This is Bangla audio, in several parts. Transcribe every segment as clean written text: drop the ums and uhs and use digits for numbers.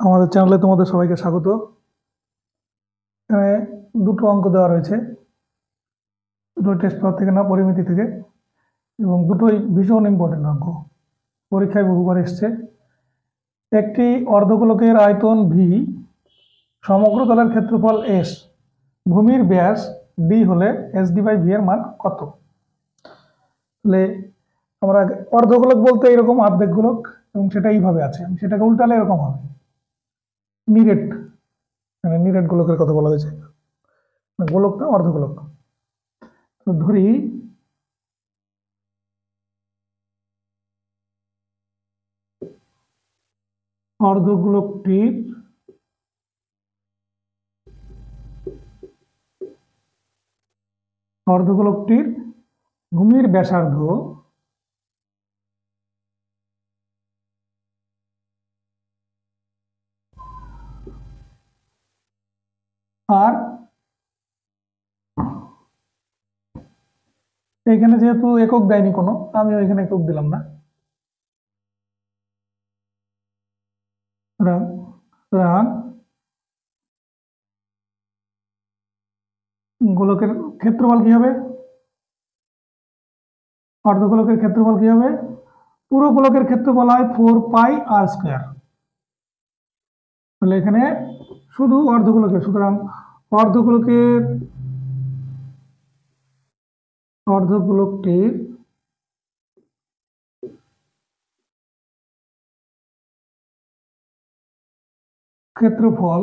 আমাদের চ্যানেলে তোমাদের সবাইকে স্বাগত। এখানে দুটো অঙ্ক দেওয়া রয়েছে, দুটো টেস্ট পেপার থেকে না, পরিমিতি থেকে, এবং দুটোই ভীষণ ইম্পর্টেন্ট অঙ্ক, পরীক্ষায় বহুবার এসছে। একটি অর্ধগোলকের আয়তন ভি, সমগ্র তলের ক্ষেত্রফল এস, ভূমির ব্যাস ডি হলে এস ডি বাই ভি এর মান কত? তাহলে আমরা অর্ধগোলক বলতে এরকম অর্ধেক গোলক, এবং সেটা এইভাবে আছে, সেটাকে উল্টালে এরকম হবে নিরেট, মানে নিরেট গোলকের কথা বলা হয়েছে, গোলক না অর্ধগোলক। তো ধরি অর্ধগোলকটির ভূমির ব্যাসার্ধ আর এখানে যেহেতু একক দেয়নি কোনো, আমি এখানে একক দিলাম না, গোলকের ক্ষেত্রফল কি হবে? অর্ধগোলকের ক্ষেত্রফল কি হবে? পুরো গোলকের ক্ষেত্রফল হয় 4 পাই আর স্কয়ার। তাহলে এখানে শুধু অর্ধগোলকের, সুতরাং অর্ধগোলকটির ক্ষেত্রফল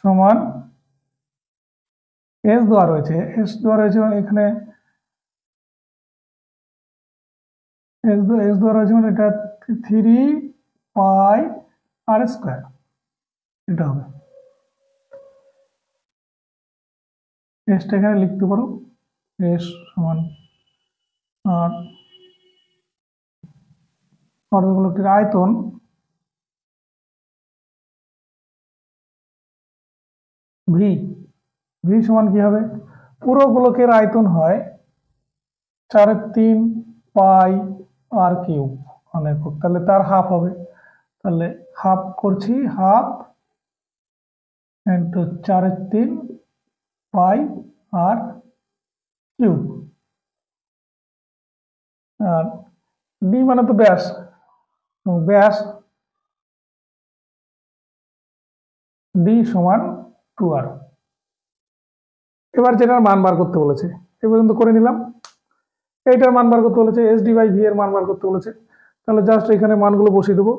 সমান এস দেওয়া রয়েছে, এখানে এস দেওয়া রয়েছে, মানে এটা 3 পাই আর স্কয়ার, এটা হবে। এসটা এখানে লিখতে পারো, এস সমান আর অর্ধগোলকটির আয়তন ভি, ভি সমান কি হবে? পুরো গোলকের আয়তন হয় 4/3 পাই আর কিউব অনেক, তাহলে তার হাফ হবে। তাহলে হাফ করছি, হাফ ইন্টু 4/3 পাই আর কিউব, আর ডি মানে তো ব্যাস, ব্যাস ডি সমান 2r। এবার যেটার মান বার করতে বলেছে, এ পর্যন্ত করে নিলাম। এইটার মান বার করতে বলেছে, এস ডি বাই ভি এর মান বার করতে বলেছে। তাহলে জাস্ট এখানে মানগুলো বসিয়ে দেবো,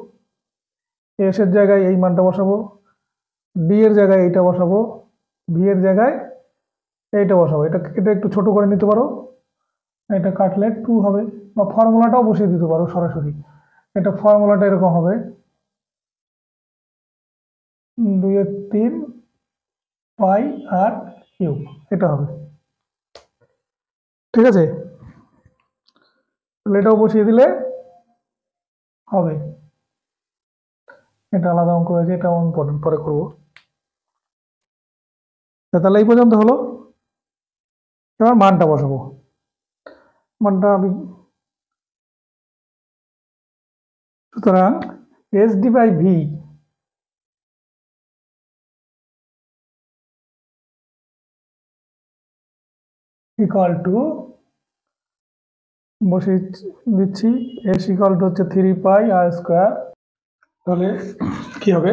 এস এর জায়গায় এই মানটা বসাবো, ডি এর জায়গায় এইটা বসাবো, ভি এর জায়গায় এইটা বসাবো। এটা একটু ছোট করে নিতে পারো, এটা কাটলে 2 হবে, বা ফর্মুলাটাও বসিয়ে দিতে পারো সরাসরি। এটা ফর্মুলাটা এরকম হবে, 2/3 পাই আর কিউব, এটা হবে। ঠিক আছে, এটাও বসিয়ে দিলে হবে। এটা আলাদা অঙ্ক হয়েছে, এটাও ইম্পর্টেন্ট, পরে করবো। তাহলে এই পর্যন্ত হলো। এবার মানটা বসাবো, মানটা আমি, সুতরাং S D by V equal to, বসিয়ে দিচ্ছি, এস ইকুয়াল টু হচ্ছে 3 পাই আর স্কোয়ার। তাহলে কি হবে?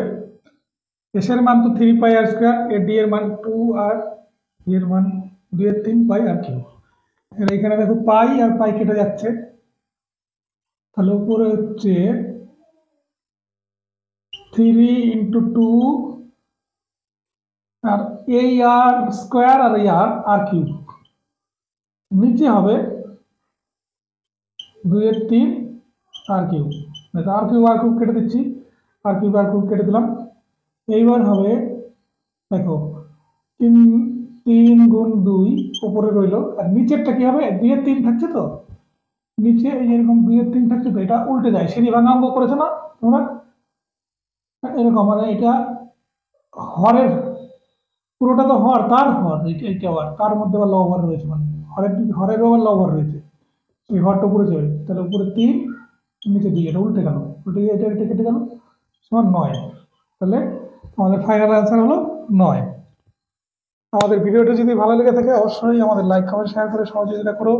এস এর মান তো 3 পাই আর স্কোয়ার, এর ডি এর মান 2 আর ভি এর মান 2/3 পাই আর কিউব। এখানে দেখো পাই আর পাই কেটে যাচ্ছে, তাহলে উপরে হচ্ছে 3 ইন্টু 2 আর এই আর স্কোয়ার আর এই আর কিউব, নিচে হবে 2/3 আর কিউব। আর কিউব কেটে দিচ্ছি, আর কিউব কেটে দিলাম। এইবার হবে, দেখো 3 গুণ 2 উপরে রইল, আর নিচেরটা কি হবে? 2/3 থাকছে, তো নিচে এরকম 2/3 থাকছে, তো এটা উল্টে যায়। সিঁড়ি ভাঙা অঙ্ক করেছো না তোমরা? এরকম, মানে এটা হরের, পুরোটা তো হর, তার হর, এইটা আবার তার মধ্যে আবার লববার রয়েছে, মানে হরেরও আবার লববার রয়েছে, ওই হরটা উপরে যাবে। তাহলে উপরে 3 নিচে 2, এটা উল্টে গেল, উল্টে গিয়ে এটা কেটে গেল, সমান 9। তাহলে আমাদের ফাইনাল অ্যান্সার হলো 9। আমাদের ভিডিওটি যদি ভালো লেগে থাকে অবশ্যই আমাদের লাইক, কমেন্ট, শেয়ার করে সহযোগিতা করো।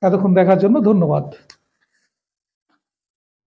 এতক্ষণ দেখার জন্য ধন্যবাদ।